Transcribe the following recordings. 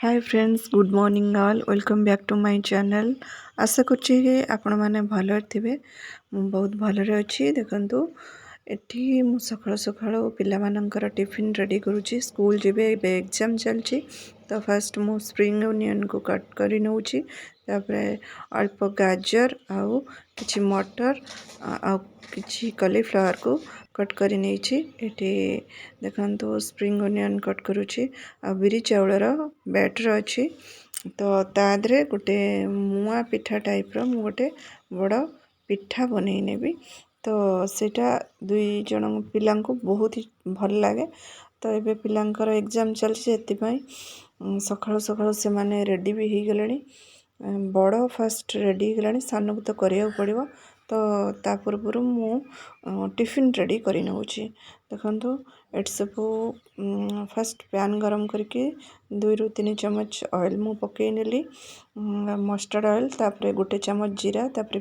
Hi friends, good morning all. Welcome back to my channel. आशा करछि कि आपण माने भलो थिबे। मु बहुत भलो रे अछि। देखंतु एठी मु सखळ सखळ पिला मानकर टिफिन रेडी करूछि। स्कूल जेबे एग्जाम चलछि तो फर्स्ट मु स्प्रिंग ओनियन को कट करी नउछि। तापरे अल्प गाजर आउ किछि मटर आ किछि कॉलीफ्लावर को कट करी नेछि। एठी देखंतु स्प्रिंग ओनियन कट करूछि आ बिरी चावलर बैटर अच्छी। तो तादरे गोटे मुआ पिठा टाइप रो गोटे बड़ पिठा बनै नेबी। तो सेटा दुई जन पिला बहुत ही भल लगे। तो ये पिलांकर एग्जाम चलछि सकाळु सकाळु से माने रेडी भी हो गले। बड़ फास्ट रेडी हो गलानी, सान को तो करिया पड़िबो। तो ता पूर्व मु टिफिन रेडी करी नउछि। देखंतु एट सबु फर्स्ट पैन गरम करके 2 ରୁ 3 चम्मच ऑयल मु पकई नेली। मस्टर्ड ऑयल, तापरे गोटे चम्मच जीरा, तापरे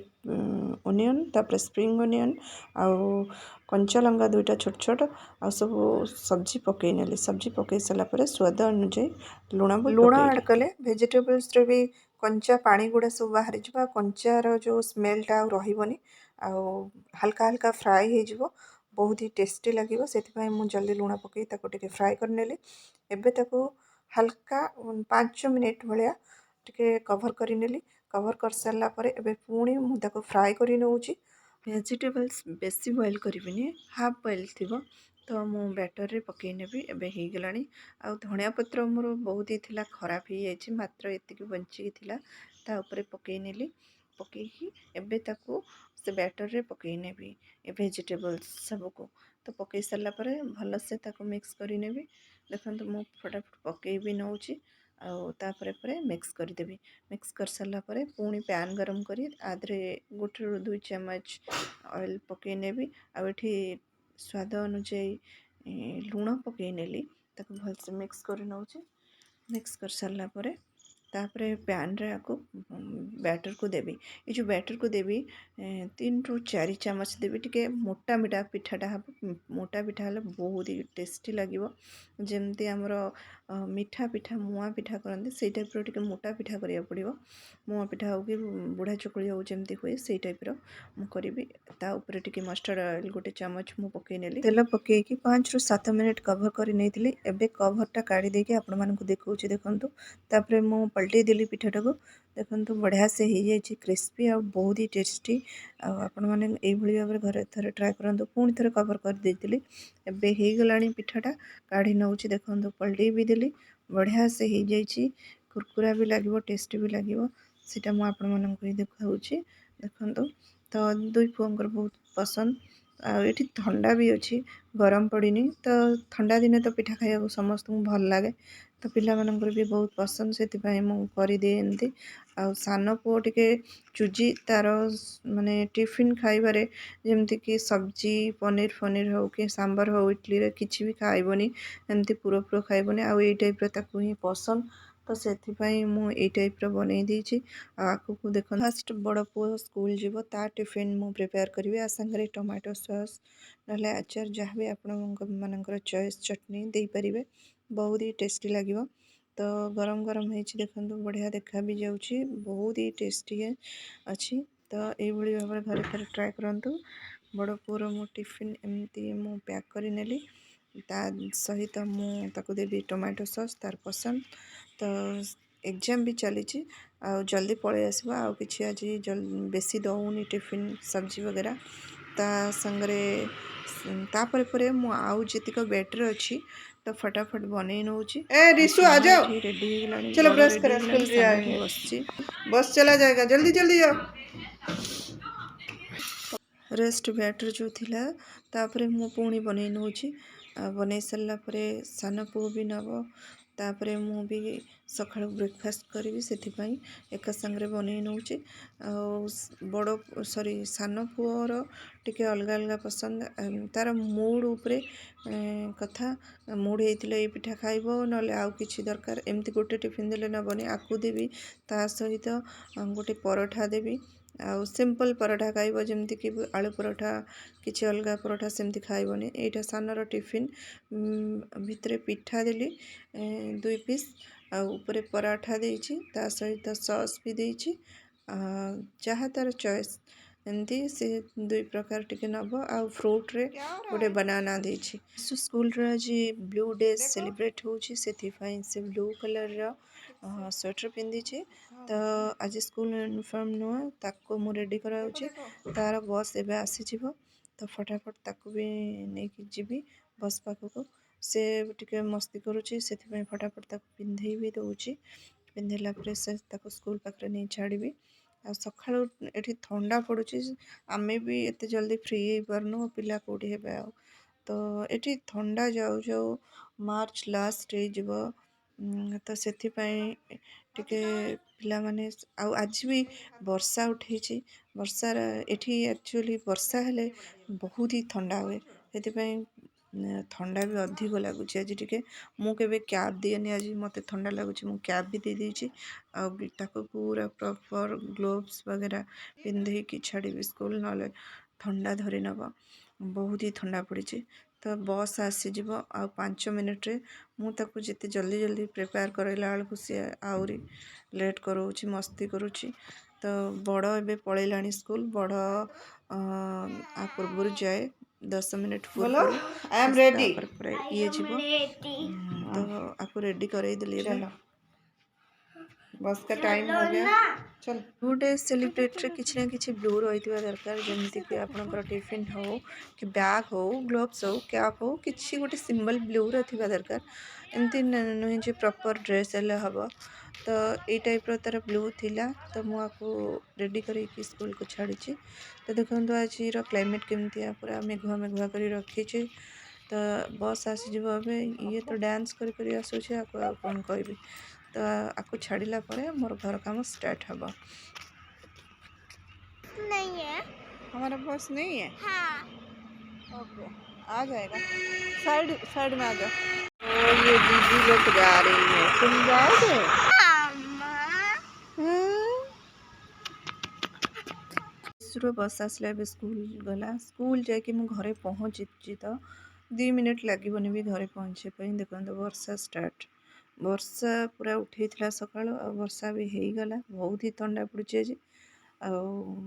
ओनियन, तापरे स्प्रिंग ओनियन आउ कंचा लंगा दुईटा छोट छोट आ सब सब्जी पकई नेली। सब्जी पकई सारा पर स्वाद अनुसार लुण ऐड कले वेजिटेबल्स रे भी कंचा पानी गुड़ा सब बाहर जा। कंचार जो स्मेलटा रही हल्का हल्का फ्राए हो, बहुत ही टेस्टी लगे। से जल्दी लुण पकई ताको फ्राए कर नेली। एबे ताको हल्का 5 मिनिट भाया टिके कवर कर नेली। कवर कर सारा पर एबे पुणी मुझे फ्राए कर नउछि। वेजिटेबल्स बेसी बॉइल करिबिनी, हाफ बॉइल थिबो। तो मु बैटर रे पकई नेबी। एबे हे गलानी। आ धनिया पत्र मोर बहुत ही थिला, खराब ही जायछि, मात्र एतिकी बंची थिला। ता ऊपर पकई नेली। पकई एबे ताको से बैटर रे पकई नेबी ए वेजिटेबल्स सब को। तो पकई सारा पर भल से ताको मिक्स करी नेबी। देखंतु मु फटाफट पकई भी नउछि आउ तापरे परे मिक्स कर देबी। मिक्स कर सारा पर पुणी पैन गरम करी आदरे 1 ରୁ 2 चम्मच ऑयल पकई नेबी। आ एठी स्वाद अनुसार लुण पकई नेली। ताको भल से मिक्स कर नउछि। मिक्स कर सारा पर तापरे पैन रे आको बैटर को देबी। ये जो बैटर को देबी 3 ରୁ 4 चम्मच देबी। टिके मोटा मिठा पिठाटा हम मोटा पिठा हले बहुत ही टेस्टी लगिवो। जेमती हमर मिठा पिठा मुआ पिठा करंदी सेई टाइप रो टिके मोटा पिठा करिया पड़िवो। मुआ पिठा हो कि बुढ़ा चकुली हो जेमती हुए सेई टाइप रो मु करिवि। ता ऊपर टिके मस्टर्ड ऑयल 1 चम्मच मु पकई नेली। तेल पकई कि 5 ରୁ 7 मिनिट कवर करी नेथिली। एबे कवरटा काढी देके आपण मानकु देखौछि। देखंतु तापरे मु पलटै देली पिठाटा को। देखंतु बढ़िया से हो जाइछि, क्रिस्पी आ बहुत ही टेस्टी। आपण माने एई भली भाबरे घरे थरे ट्राई करंतु। पुणी थरे कवर कर देतिली। एबे हे गलानी पिठाटा काढी नउछि। देखंतु पलटै भी देली, बढ़िया से हो जाइछि, कुरकुरा भी लागिवो, टेस्टी भी लागिवो। सेटा मु आपण मानकु ही देखाउछि। देखंतु तो दुई पुअंकर बहुत पसंद। एठी ठंडा भी अच्छी, गरम पड़ीनी। तो ठंडा दिने तो पिठा खाइबा समस्त को भल लागे। तो पिला मानकर भी बहुत पसंद, से मु कर दिए। आ सान पुओ टिके चुजी तार माने टिफिन खाइबारे जेमती कि सब्जी पनीर फनीर हो कि सांबर हो, इडली रे किछि भी खाइबनी, एमती पूरा पूरा खाइबनी। आ एई टाइप रो ताकू ही पसंद। तो से मु एई टाइप रो बनै देछि। आकु को देखन फर्स्ट बड़ पुओ स्कूल जीवो, ता टिफिन मु प्रिपेयर करिवि। आ संगरे टोमेटो सॉस नले अचार जहाँ भी आपण मानकर चॉइस चटनी दे परिवे, बहुत ही टेस्टी लागिवो। तो गरम गरम है देखो, बढ़िया देखा भी जाऊँगी, बहुत ही टेस्टी है अच्छी। तो ये भाव घरे थोड़े ट्राए करूँ। बड़ पुअर मो टिफिन एमती मु पैक कर नेली। ता सहित मुझे देवी टोमेटो सॉस तार पसंद। तो एग्जाम भी चली आ जल्दी पलि आसो। आ कि आज बेसी दौनी टिफिन सब्जी वगैरह ता संगरे तापर परे मु आउ जतिक बैटर अच्छी तो फटाफट बनै नउछि। ए रिसु आ जाओ, रेडी हो गलानी। चलो ब्रश कर, स्कूल जाएंगे। बसची बस चला जाएगा, जल्दी जल्दी जाओ। रेस्ट बैटर जो थिला तापरे मु पुणी बनै नउछि। बनै सारा परे सान पुओ भी नब। तापरे मु भी सकाळ ब्रेकफास्ट करी, से एका संगरे बनै नउछि। बड़ सॉरी सान पुओर टिके अलग अलग पसंद, तार मूड उपरे कथा। मूड होइतिले ए पिठा खाइबो नले आउ किछि दरकार, एमती गोटे टिफिन देले नबनी। आकु देबी ता सहित गोटे परोठा देबी। आउ सिंपल परोठा खाइबो, जेमती कि आलू परोठा किछि अलग परोठा सेमती खाइबनी। एटा सानर टिफिन भितरे पिठा देली 2 पीस। ଆଉ ଉପରେ ପରାଠା ଦେଇଛି, ତା ସହିତ ସସ୍ ବି ଦେଇଛି। ଯାହା ତାର ଚଏସ୍ ଏମିତି ସେ 2 ପ୍ରକାର ଟିକେ ନେବ। ଆଉ ଫ୍ରୁଟ୍ରେ ଗୋଟେ ବାନାନା ଦେଇଛି। ସ୍କୁଲର ଆଜି ବ୍ଲୁ ଡେ ସେଲିବ୍ରେଟ୍ ହେଉଛି, ସେଥିପାଇଁ ସେ ବ୍ଲୁ କଲର୍ର ସ୍ୱେଟର୍ ପିନ୍ଧିଛି। ତ ଆଜି ସ୍କୁଲ ୟୁନିଫର୍ମ ନୁହଁ, ତାକୁ ମୁଁ ରେଡ଼ି କରାଉଛି। ତାର ବସ୍ ଏବେ ଆସିଯିବ, ତ ଫଟାଫଟ ତାକୁ ବି ନେଇକି ଯିବି ବସ୍ ପାଖକୁ। ସେ ଟିକେ ମସ୍ତି କରୁଛି, ସେଥିପାଇଁ ଫଟାଫଟ ତାକୁ ପିନ୍ଧେଇ ବି ଦେଉଛି। ପିନ୍ଧିଲା ପରେ ସେ ତାକୁ ସ୍କୁଲ ପାଖରେ ନେଇ ଛାଡ଼ିବି। ଆଉ ସକାଳୁ ଏଠି ଥଣ୍ଡା ପଡ଼ୁଛି, ଆମେ ବି ଏତେ ଜଲ୍ଦି ଫ୍ରି ହେଇପାରୁନୁ, ପିଲା କେଉଁଠି ହେବେ ଆଉ। ତ ଏଠି ଥଣ୍ଡା ଯାଉ ଯାଉ ମାର୍ଚ୍ଚ ଲାଷ୍ଟ ହେଇଯିବ। ତ ସେଥିପାଇଁ ଟିକେ ପିଲାମାନେ ଆଉ ଆଜି ବି ବର୍ଷା ଉଠେଇଛି। ବର୍ଷାର ଏଠି ଆକ୍ଚୁଆଲି ବର୍ଷା ହେଲେ ବହୁତ ହି ଥଣ୍ଡା ହୁଏ, ସେଥିପାଇଁ ଥଣ୍ଡା ବି ଅଧିକ ଲାଗୁଛି ଆଜି ଟିକେ। ମୁଁ କେବେ କ୍ୟାବ୍ ଦିଏନି, ଆଜି ମୋତେ ଥଣ୍ଡା ଲାଗୁଛି, ମୁଁ କ୍ୟାବ୍ ବି ଦେଇଦେଇଛି। ଆଉ ତାକୁ ପୁରା ପ୍ରପର୍ ଗ୍ଲୋଭ୍ସ ବଗେରା ପିନ୍ଧେଇକି ଛାଡ଼ିବି ସ୍କୁଲ, ନହେଲେ ଥଣ୍ଡା ଧରି ନେବ। ବହୁତ ହି ଥଣ୍ଡା ପଡ଼ିଛି। ତ ବସ୍ ଆସିଯିବ ଆଉ 5 ମିନିଟ୍ରେ। ମୁଁ ତାକୁ ଯେତେ ଜଲ୍ଦି ଜଲ୍ଦି ପ୍ରିପେୟାର କରାଇଲା ବେଳକୁ ସିଏ ଆହୁରି ଲେଟ୍ କରାଉଛି, ମସ୍ତି କରୁଛି। ତ ବଡ଼ ଏବେ ପଳେଇଲାଣି ସ୍କୁଲ। ବଡ଼ ଆ ପୂର୍ବରୁ ଯାଏ 10 ମିନିଟ୍ ପୂର୍ବରୁ, ତାପରେ ଇଏ ଯିବ। ତ ଆକୁ ରେଡ଼ି କରାଇଦେଲି ଏବେ। बस का टाइम हो गया, चल। ब्लू डे सेलिब्रेट किसी ना किसी ब्लू रही दरकार, जमीती कि आपंकर टिफिन हो कि बैग हो, ग्लोव्स हो, कैप हो, किसी गोटे सिंबल ब्लू रहा दरकार। एमती नुहे जो प्रॉपर ड्रेस हेल्ले हम। तो ये टाइप तार ब्लू थिला, तो मुझे रेडी करके स्कूल को छाड़ी। तो देखो आज क्लाइमेट केमती पूरा मेघुआ मेघुआ कर रखी। तो बस आसीज, ये तो डांस कर आसूँ, आपको कौन कह। तो आपको छाड़िला परे मोर घर काम स्टार्ट हब। नहीं है हमारा बस नहीं है। हाँ। ओके, आ जाएगा। साइड साइड में आ जाओ। तो ये दीदी लोग जा रही है, तुम जाओगे? बस आसला स्कूल गला। स्कूल जाकि मु घरे पहुँची, तो 2 मिनट लगे भी घरे पहुँचे। देखो वर्षा स्टार्ट, वर्षा पूरा उठे सका, वर्षा भी हो गला। बहुत ही ठंडा पड़ी आज। आ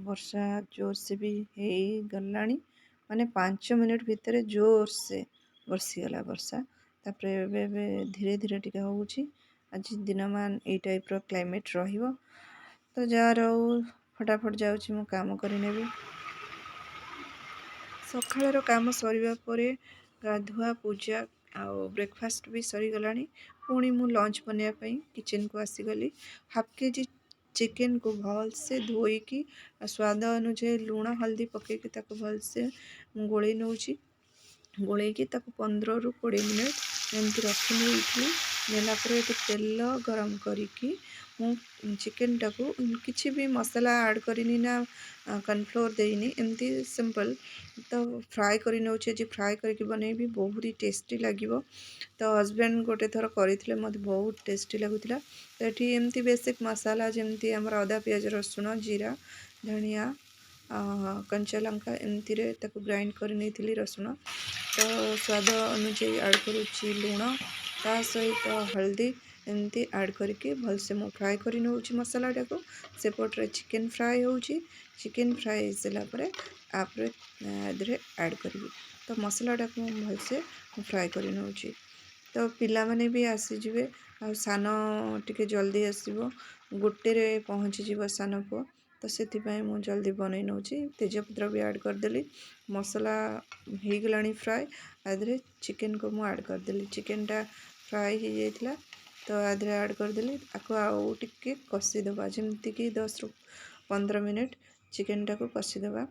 वर्षा जोर से भी हो गला, माने 5 मिनट भितर जोर से बरसीगला वर्षा। तापर धीरे धीरे टिके होउछि। आज दिन मान ए टाइप रो क्लाइमेट रहिबो। तो जा रहो फटाफट जाऊँ मु काम करनेबी। सकाळर काम सरिबा परे गाधुआ पूजा आउ ब्रेकफास्ट भी सरीगला। पुणी मु लंच बनवाई किचन को आसीगली। हाफ केजी चिकेन को भलसे धोईकी स्वाद अनुसार लुण हल्दी पकईकी ताको भलसे गोले नौची। गोलैकी ताको 15 ରୁ 20 मिनट एमती रखी नहीं नेला परे तेल गरम करिकी मु चिकेन टाको किसी भी मसाला ऐड करनी ना, कॉर्नफ्लोर देनी, एमती सिंपल तो फ्राए कर नौचे। जी फ्राए करके बनैबी, बहुत ही टेस्टी लगे। तो हजबैंड गोटे थर करते मत बहुत टेस्टी लगुला। तो ये एमती बेसिक मसाला जमती आमर अदा पियाज रसुण जीरा धनिया कंचा लंका एमती ग्राइंड कर नहीं रसुण। तो स्वाद अनुसार ऐड करुच्ची लुण, ता सहित हल्दी एमती ऐड करके भलसे मु फ्राए कर नौची मसाला टाको। सेपटे चिकेन फ्राए होची। चिकेन फ्राए हो सारापर आपरे ऐड करी। तो मसाला टाको भलसे फ्राए कर नौची। तो पिला माने भी आसीजे। आ सान टिके जल्दी आसब, गोटे रे पहुँची जीव सान पुआ। तो से मु जल्दी बनई नौची। तेजपत्र भी ऐड करदेली। मसाला हो गला फ्राए, आधे चिकेन को मु ऐड करदेली। चिकेन टा फ्राए हो जाइथिला, तो आधे ऐड करदेली। आपको आउ टिके कषिदेवा जमती कि 10 ରୁ 15 मिनट चिकेन टाको कषिदेवा।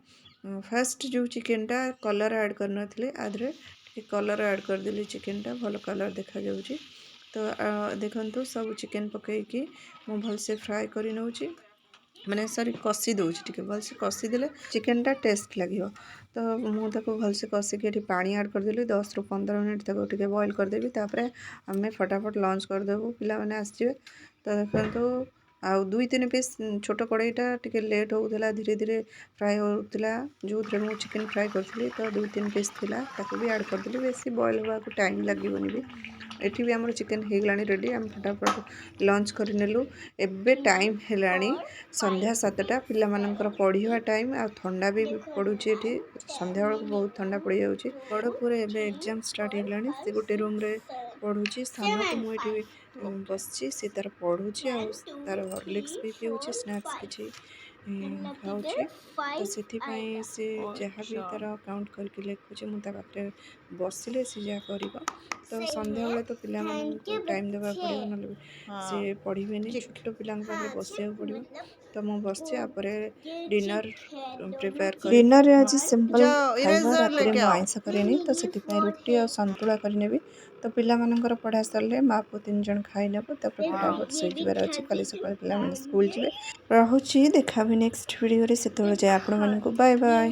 फास्ट जो चिकेन टा कलर ऐड करन आधे टिके कलर ऐड करदेली। चिकेन टा भल कलर देखा जाउची। तो देखंतु सब चिकेन पकईकी मु भलसे फ्राए कर नौची, माने सॉरी कषि दूची। टिके भलसे कषिदेले चिकेन टा टेस्ट लगे। तो मुझे भलसे कषिकी ये पानी ऐड करदेली। 10 ରୁ 15 मिनट तक टिके बॉईल करदेवी। तापर आम फटाफट लंच करदेबू, पिला माने आसजिबे। तो देखो आउ 2-3 पीस छोट कड़ईटा टिके लेट होउथला, धीरे धीरे फ्राए होउथला जो मु चिकेन फ्राए करथली। तो 2-3 पीस थिला ताको भी ऐड करदेली। बेसी बॉईल होगा टाइम लगेबनी भी, एठी भी आमर चिकेन हो गलानी रेडी आम फटाफट लंच करनेलु एबे टाइम हेलानी संध्या 7टा पिला मानकर पढ़िवा टाइम आ ठंडा भी पड़ुची एठी संध्या बेला बहुत ठंडा पड़ जाउची बड़ पुरे एबे एग्जाम स्टार्ट हो गलानी से गोटे रूम रे पढ़ुची सानो को मु एठी बसची से तार पढ़ुची आ तार हॉर्लिक्स भी पिउची स्नैक्स किछि खाऊची तो से से जहाँ भी तार काउंट करके लिखुचे मु ता पाखरे बसिले से जहाँ करिबो तो संध्या बेले तो पिला माननको टाइम देबा पड़िबो न से पढ़िबेनी छोट पिलांक पाखरे बसिया पड़िबो तो मु बसची आपरे डिनर प्रिपेयर कर डिनर रे आज सिंपल खाइबा रात रे मु आइंसा करेनी तो सेति पय रोटी और संतुला करनेबी तो पिला मानकर पढ़ा सरले माँ पु 3 जन खाई नेबो तापर फटाफट सोई जबार अछि काली सकाळ पिला माने स्कूल जिवे रहुची देखाबी नेक्स्ट वीडियो रे सेतोळ जाय आपण माननको बाय बाय।